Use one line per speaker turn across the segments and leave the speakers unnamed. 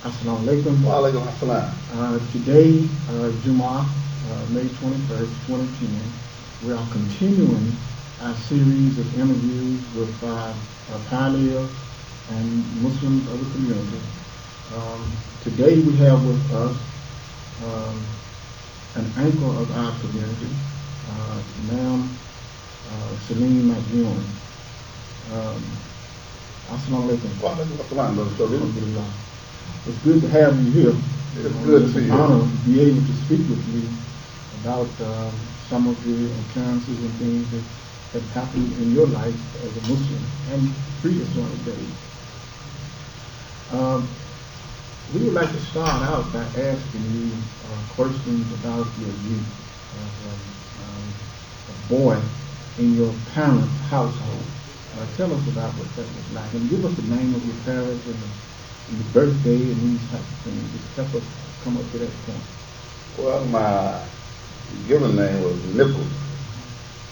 Assalamu alaikum.
Wa alaikum assalam.
Today, Jummah, May 21st, 2010, we are continuing our series of interviews with pioneers and Muslims of the community. Today we have with us an anchor of our community, Imam Saleem Madyun. Assalamu alaikum.
Wa alaikum assalam, Brother Saleem.
Alhamdulillah. It's good to have you here.
It's good to be
It's an
here.
honor to be able to speak with you about some of the occurrences and things that have happened in your life as a Muslim and pre-Islamic days. We would like to start out by asking you questions about your youth as a boy in your parents' household. Tell us about what that was like, and give us the name of your parents and the birthday and these types of things. Just help us come up to that point.
Well, my given name was Nichols,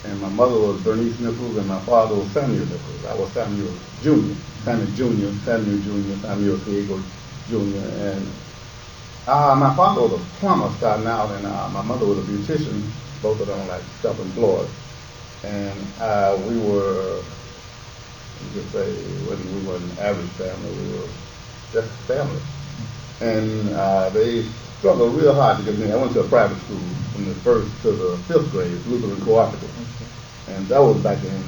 and my mother was Bernice Nichols, and my father was Samuel Nichols. I was Samuel Jr., Samuel Jr., Samuel Jr., Samuel Diego Jr., and my father was a plumber starting out, and my mother was a beautician, both of them like self-employed. And we were, you could say, we weren't an average family, we were just a family. And they struggled real hard to get me. I went to a private school from the 1st to the 5th grade, Lutheran Cooperative.
Okay.
And that was back in,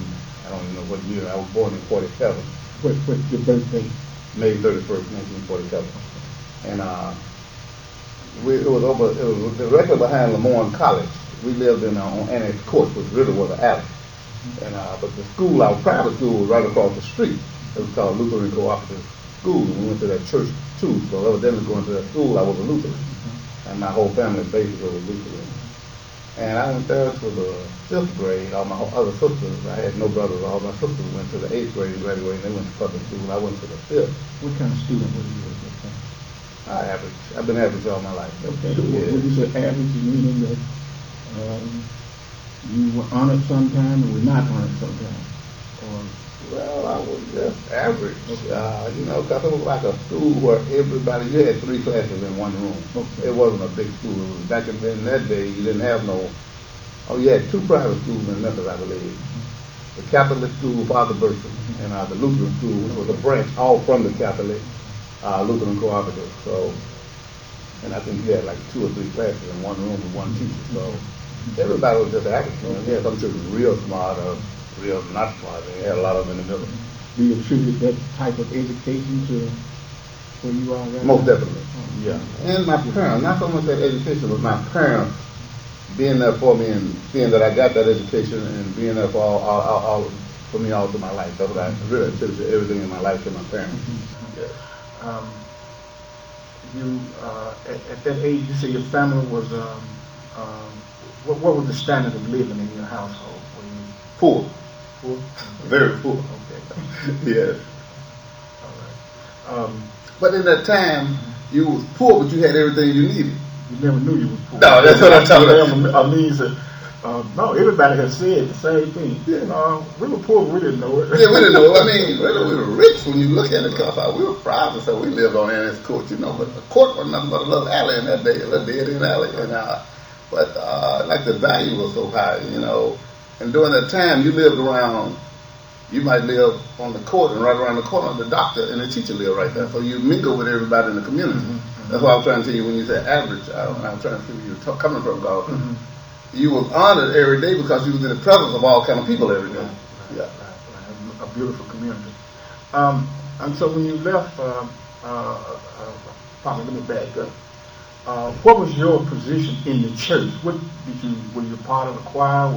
I don't even know what year, I was born in 47.
What's your birthday?
May 31st, 1947. And it was directly behind Lemoyne College. We lived in on Annex Court, which really was an alley. And but the school, our private school, was right across the street. It was called Lutheran Cooperative School. We went to that church too. So evidently going to that school, I was a Lutheran, and my whole family basically was Lutheran. And I went there to the 5th grade. All my other sisters, I had no brothers. All my sisters went to the 8th grade and graduated. They went to public school. I went to the 5th.
What kind of student were you at that time?
Average. I've been average all my life.
Okay.
Yeah.
When you say average, you meaning that you were honored sometime and were not honored sometime? Or
Well, I was just average, because it was like a school where everybody, you had 3 classes in one room.
Okay.
It wasn't a big school. It was back in that day, you didn't have you had 2 private schools in Memphis, I believe. The Catholic school, Father Burson, and the Lutheran school, which was a branch all from the Catholic Lutheran Cooperative. So, and I think you had like 2 or 3 classes in one room with one teacher. So everybody was just average. You had some children real smart or real not smart, and you had a lot of them in the middle.
do you attribute that type of education to where you are right
Most
now?
definitely. Yeah. And my parents, not so much that education, but my parents being there for me and seeing that I got that education and being there for all for me all through my life. That's what I really attribute everything in my life to my parents. Yes.
You at that age, you say your family was what was the standard of living in your household? Were you
Poor.
poor?
Very poor.
Okay.
Yes.
All right.
But in that time, you was poor, but you had everything you needed.
You never knew you was poor.
No, that's what I'm talking about.
I mean, no, everybody has said the same thing.
Yeah.
We were poor, we didn't know it.
Yeah, we didn't know. I mean, really, we were rich when you look at it, because we were proud to say we lived on Annex Court, but the court was nothing but a little alley in that day, a little dead-end alley. And, but like the value was so high, and during that time you lived around, you might live on the court, and right around the corner the doctor and the teacher lived right there. So you mingle with everybody in the community. Mm-hmm. That's what I was trying to tell you when you said average. I'm trying to see where you're coming from, because you was honored every day because you was in the presence of all kind of people every day. Yeah.
Right. A beautiful community. And so when you left, probably let me back up. What was your position in the church? Were you part of the choir?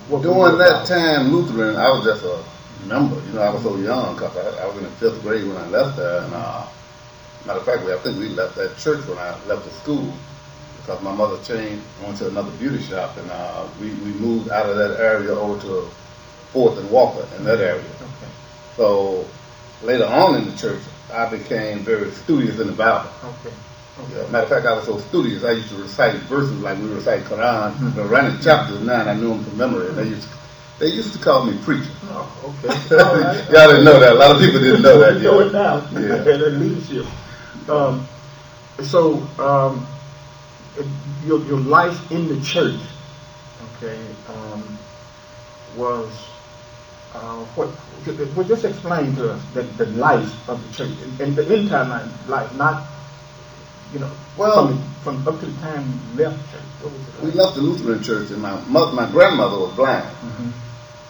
During that time, Lutheran, I was just a member. I was so young because I was in the 5th grade when I left there. And matter of fact, I think we left that church when I left the school, because my mother changed, went to another beauty shop, and we moved out of that area over to 4th and Walker in that area.
Okay.
So later on in the church, I became very studious in the Bible.
Okay.
Yeah, matter of fact, I was so studious, I used to recite verses like we recite Quran. Around in chapters 9, I knew them from memory. And They used to call me preacher.
Oh, okay. All right.
Y'all didn't know that. A lot of people didn't know that yet.
Know it now.
Yeah.
The leadership. Your life in the church, okay, was what? Well, just explain to us the life of the church and the entire life, not
Well,
from up to the time you left church. What was it like?
we left the Lutheran church, and my grandmother was blind.
Mm-hmm.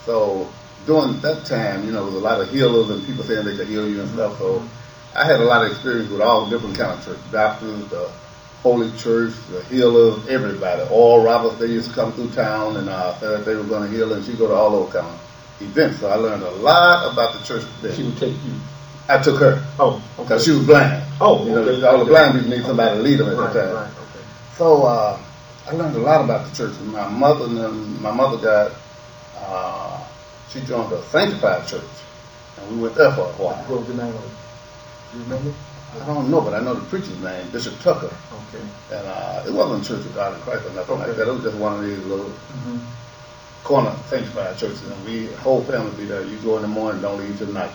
So during that time, there was a lot of healers and people saying they could heal you and stuff. So I had a lot of experience with all different kind of church, Baptists, the Holy Church, the healers, everybody. All Roberts, they used to come through town and said that they were going to heal, and she'd go to all those kind of events. So I learned a lot about the church then.
She would take you.
I took her.
Oh, okay.
Because she was blind.
Oh,
okay. All the blind people need somebody to lead them at that time.
Right, okay.
So I learned a lot about the church. And my mother got, she joined a sanctified church, and we went there for a while.
What was the name of it? Do you remember?
I don't know, but I know the preacher's name, Bishop Tucker.
Okay.
And it wasn't Church of God in Christ or nothing like that. It was just one of these little corner sanctified churches, and we whole family be there. You go in the morning, don't leave till night.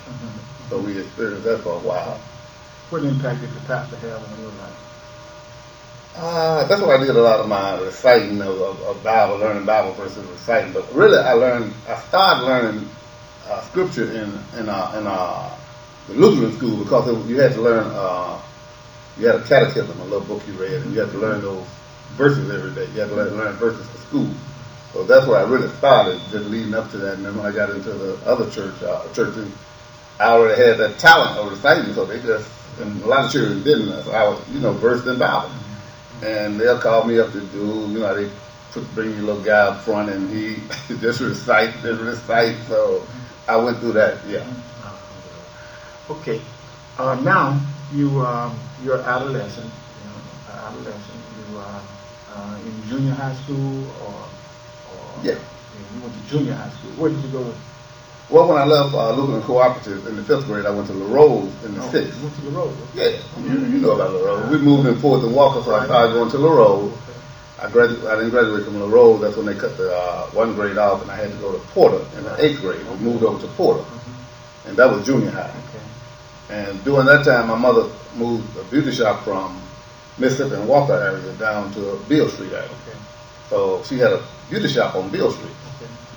So we experienced that for a while.
What impact did the pastor have on your life?
That's what I did a lot of my reciting of Bible, learning Bible versus reciting. But really, I started learning scripture in the Lutheran school because you had to learn, you had a catechism, a little book you read, and you had to learn those verses every day. You had to learn verses for school. So that's where I really started, just leading up to that. And then when I got into the other churches, I already had that talent of reciting, so and a lot of children didn't. So I was, versed in Bible. And they'll call me up to do, they bring you a little guy up front, and he just recite. So I went through that, yeah.
Okay. Now you're adolescent. You are in junior high school, or
yeah.
You went to junior high school. Where did you go?
Well, when I left Lutheran Cooperative in the 5th grade, I went to LaRose in the 6th.
You went to LaRose?
Yeah, you know about LaRose. We moved in 4th and Walker, so I started going to LaRose. I didn't graduate from LaRose. That's when they cut the 1 grade off, and I had to go to Porter in the 8th grade. We moved over to Porter, and that was junior high. Okay. And during that time, my mother moved a beauty shop from Mississippi and Walker area down to Beale Street area. Okay. So she had a beauty shop on Beale Street.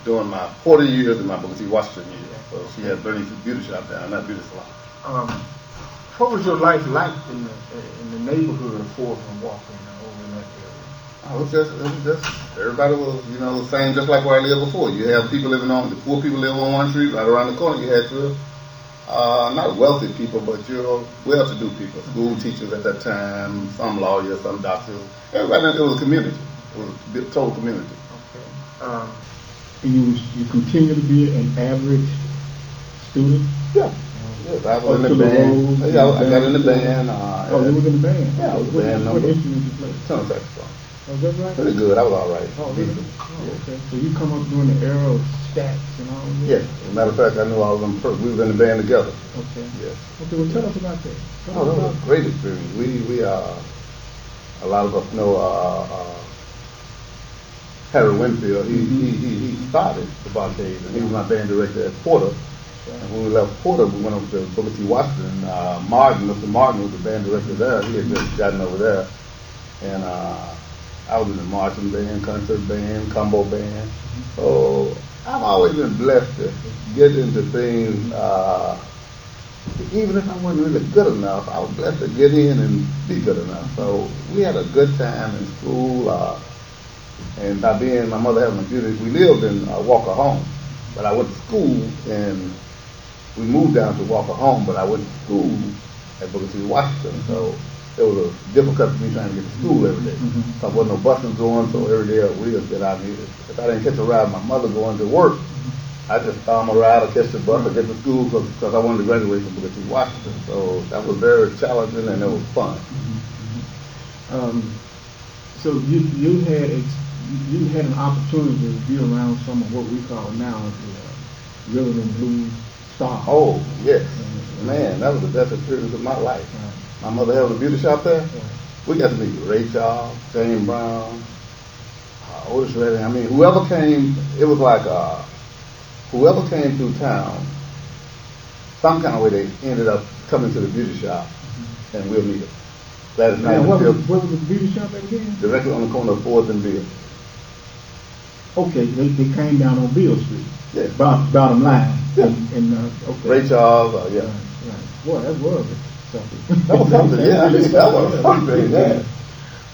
During my Porter years and my Booker T. Washington years. So she had Bernie's beauty shop down, not beauty salon.
What was your life like in the neighborhood of Fourth and Walker, over in that area?
It was just everybody was, the same, just like where I lived before. You have people living the poor people live on one street, right around the corner you had not wealthy people, but well-to-do people. School teachers at that time, some lawyers, some doctors. Everybody, it was a community. It was a total community.
Okay. And you continue to be an average student?
Yeah. Yes, I was in the band. I got in the band.
You was in the band?
Yeah, I was in the band.
What instrument did you play?
Tenor saxophone.
Oh, is that right?
Pretty good. I was all right.
Oh, really? Oh, okay. So you come up during the era of stats and all that?
Yeah. As a matter of fact, I knew all of them first. We was in the band together.
Okay.
Yes.
Okay, well, tell us about that.
That was a great experience. We a lot of us know Harry Winfield. He started the Barcades, and he was my band director at Porter. And when we left Porter, we went over to Booker T. Washington. Mr. Martin was the band director there. He had just gotten over there. And I was in the marching band, concert band, combo band. So I've always been blessed to get into things. Even if I wasn't really good enough, I was blessed to get in and be good enough. So we had a good time in school. And by being my mother having a beauty, we lived in Walker Home. But I went to school, and we moved down to Walker Home, but I went to school at Booker T. Washington. So it was a difficult for me trying to get to school every day. So there wasn't no buses going, so every day we would get out here. If I didn't catch a ride, my mother going to work, I just found a ride or catch the bus or get to school because I wanted to graduate from Booker T. Washington. So that was very challenging, and it was fun.
So you had an opportunity to be around some of what we call now the rhythm and blues stars.
Oh, yes. Man, that was the best experience of my life. My mother having a beauty shop there. We got to meet Ray Charles, James Brown, Otis Redding. I mean, whoever came, it was like whoever came through town, some kind of way they ended up coming to the beauty shop, and we'll meet them. That is
Now, what was the beauty shop again?
directly on the corner of 4th and Bill.
Okay, they came down on Bill Street.
Yeah.
Bottom line.
Yeah.
Okay.
Ray Charles, yeah.
Right. Boy, that was something.
That was something, yeah. I mean, that was something, yeah.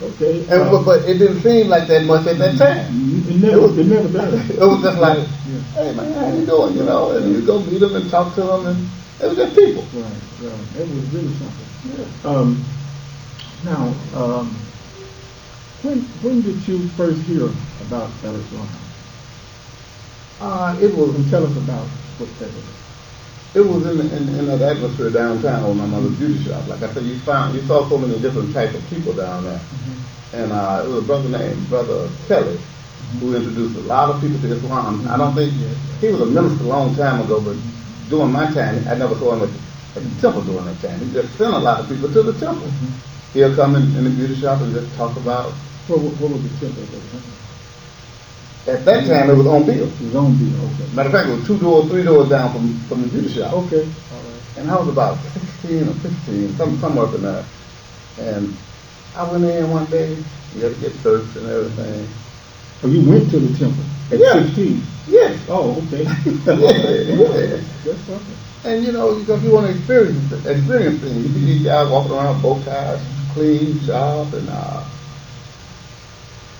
Okay.
But it didn't seem like that much at that time.
It never does.
It was just like, hey man, how you doing? You know, and you go meet them and talk to them, and it was just people.
Right. It was really something. Yeah. Now, when did you first hear about Talut El-Amin?
It was.
And tell us about what that was.
It was in that atmosphere downtown with my mother's beauty shop. Like I said, you saw so many different types of people down there. Mm-hmm. And it was a brother named Brother Kelly who introduced a lot of people to Islam. I don't think he was a minister a long time ago, but during my time, I never saw him at the temple during that time. He just sent a lot of people to the temple. Mm-hmm. He'll come in the beauty shop and just talk about.
What was the temple at that time?
At that time, it was on Bill.
It was on Bill, okay.
Matter of fact, it was 3 doors down from the beauty shop.
Okay, all right.
And I was about 16 or 15, somewhere up in there. And I went in one day, you had to get searched and everything.
Oh, you went to the temple at 16?
Yes.
Oh, okay.
Yeah.
That's something.
And you know, because you want to experience things. You see these guys walking around bow ties, clean, sharp,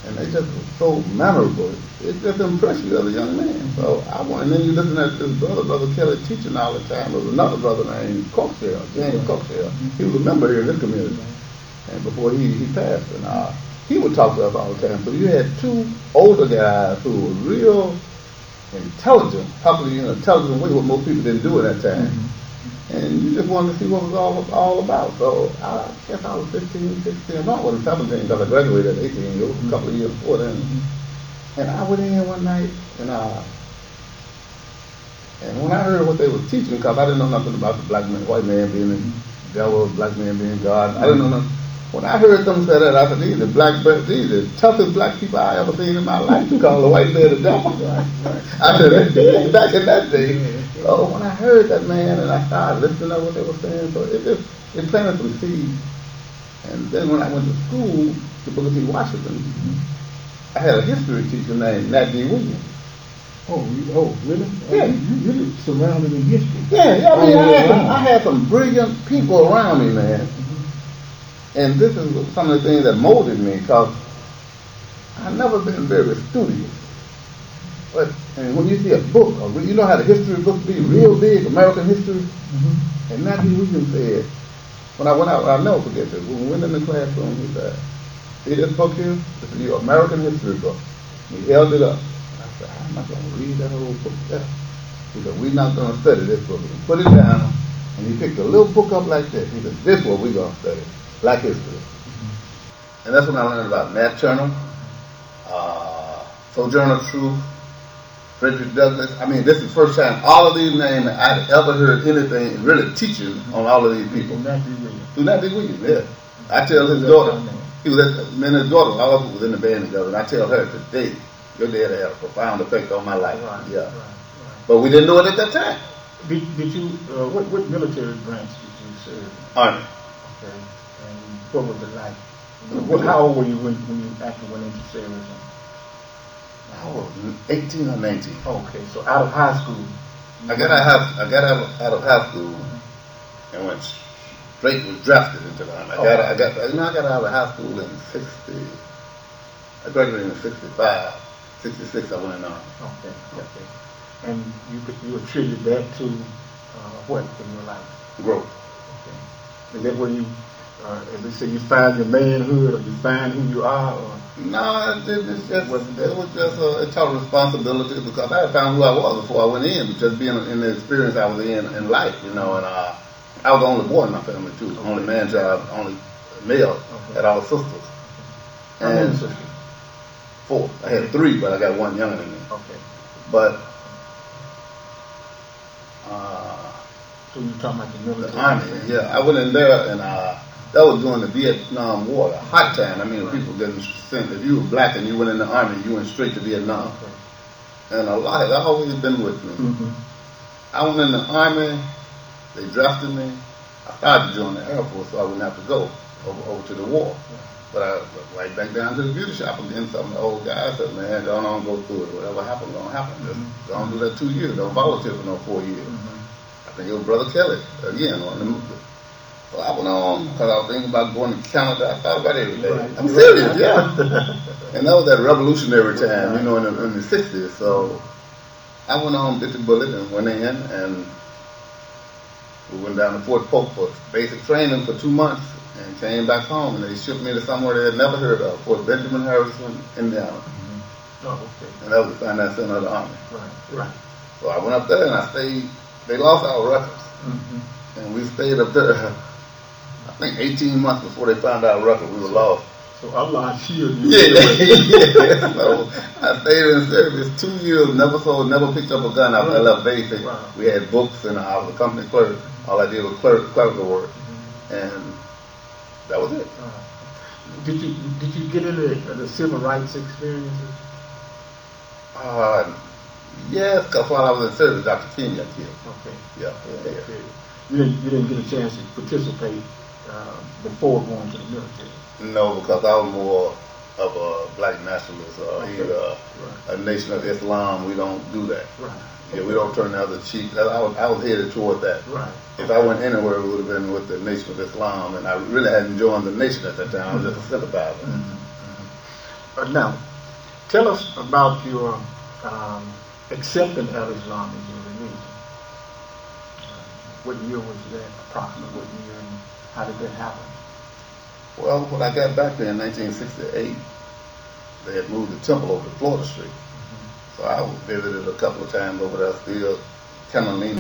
and they just were so memorable. It just impressed you as a young man. So I went, and then you listen at this Brother Kelly, teaching all the time. There was another brother named Coxell, James Coxell. He was a member here in this community, and before he passed, and he would talk to us all the time. So you had 2 older guys who were real intelligent, talking in an intelligent way, what most people didn't do at that time. And you just wanted to see what it was all about. So I guess I was 15, 16. No, I wasn't 17 because I graduated at 18. It was a couple of years before then. And I went in one night, and when I heard what they were teaching, because I didn't know nothing about the black man, white man being the devil, black man being God. I didn't know nothing. When I heard them say that, I said, these are the toughest black people I ever seen in my life to call a white man the devil. I said, back in that day. So when I heard that, man, and I started listening to what they were saying, so it planted some seeds. And then when I went to school to Booker T. Washington, I had a history teacher named Nat D. Williams.
Oh, really?
Yeah.
You really surrounded in history.
Yeah, I mean, I had some brilliant people around me, man. And this is some of the things that molded me, because I've never been very studious. But when you see a book, or you know how the history books be real big, American history. And Matthew Williams said, when I went out, I'll never forget this. When we went in the classroom, he said, see this book here? This is your American history book. He held it up. And I said, I'm not going to read that whole book there. He said, we're not going to study this book. He put it down, and he picked a little book up like this. He said, this is what we're going to study. Black history. And that's when I learned about Nat Turner, Sojourner Truth, Frederick Douglass. I mean, this is the first time all of these names I'd ever heard anything really teaching on all of these people. Through Nat D. Williams, yeah. I tell his daughter, he was and his daughter, all of us was in the band together, and I tell her today, your dad had a profound effect on my life. Right. But we didn't know it at that time.
Did you, what military branch did you serve?
Army.
Okay. And what was it like? How old were you when you actually went into service?
I was 18 or 19.
Okay, so out of high school.
I got out of high school and went straight, was drafted into the Army. I got out of high school in 60. I graduated in 65. 66, I went in the Army.
Okay. And you attribute that to what in your life?
Growth.
Okay. Is that where you, as they say, you find your manhood, or you find who you are? Or?
No, it was just a total responsibility, because I had found who I was before I went in, just being in the experience I was in life, you know. And I was the only boy in my family too, only man child, only male. Had all sisters.
How many sisters?
4. I had 3, but I got 1 younger than me.
Okay.
But
so you talking about the military?
The Army, yeah. I went in there, and that was during the Vietnam War, a hot time. I mean, people getting sent. If you were black and you went in the Army, you went straight to Vietnam. And Allah had always been with me. I went in the Army, they drafted me. I started to join the Air Force so I wouldn't have to go over to the war. But I right back down to the beauty shop again. Some of the old guys said, man, don't on go through it. Whatever happened, gonna happen. Just don't do that 2 years. Don't volunteer for no 4 years. I think it was Brother Kelly again on the. So I went on because I was thinking about going to Canada. I thought about it every day. I'm serious, yeah. And that was that revolutionary time, you know, in the 60s. So I went on, bit the bullet, and went in, and we went down to Fort Polk for basic training for 2 months, and came back home, and they shipped me to somewhere they had never heard of, Fort Benjamin Harrison, Indiana.
Oh, okay.
And that was the finance center of the Army.
Right.
So I went up there, and I stayed. They lost our records, and we stayed up there, I think 18 months before they found our record. We were lost.
So Allah shielded you.
Yeah. So I stayed in service 2 years, never picked up a gun after I left basic. We had books, and I was a company clerk. All I did was clerical work, and that was it.
Did you get into the civil rights experiences?
Yes, because while I was in service, Dr. King got killed.
Okay.
Yeah.
You didn't get a chance to participate before going to the military.
No, because I was more of a black nationalist, either a nation of Islam. We don't do that.
Right.
Yeah, we don't turn the other cheek. I was headed toward that.
Right.
If I went anywhere, it would have been with the Nation of Islam, and I really hadn't joined the nation at that time. I was just a sympathizer.
Now, tell us about your acceptance of Islam as your religion. What year was that? Approximately what year, and how did that happen?
Well, when I got back there in 1968, they had moved the temple over to Florida Street. So I visited a couple of times over there, still kind of leaning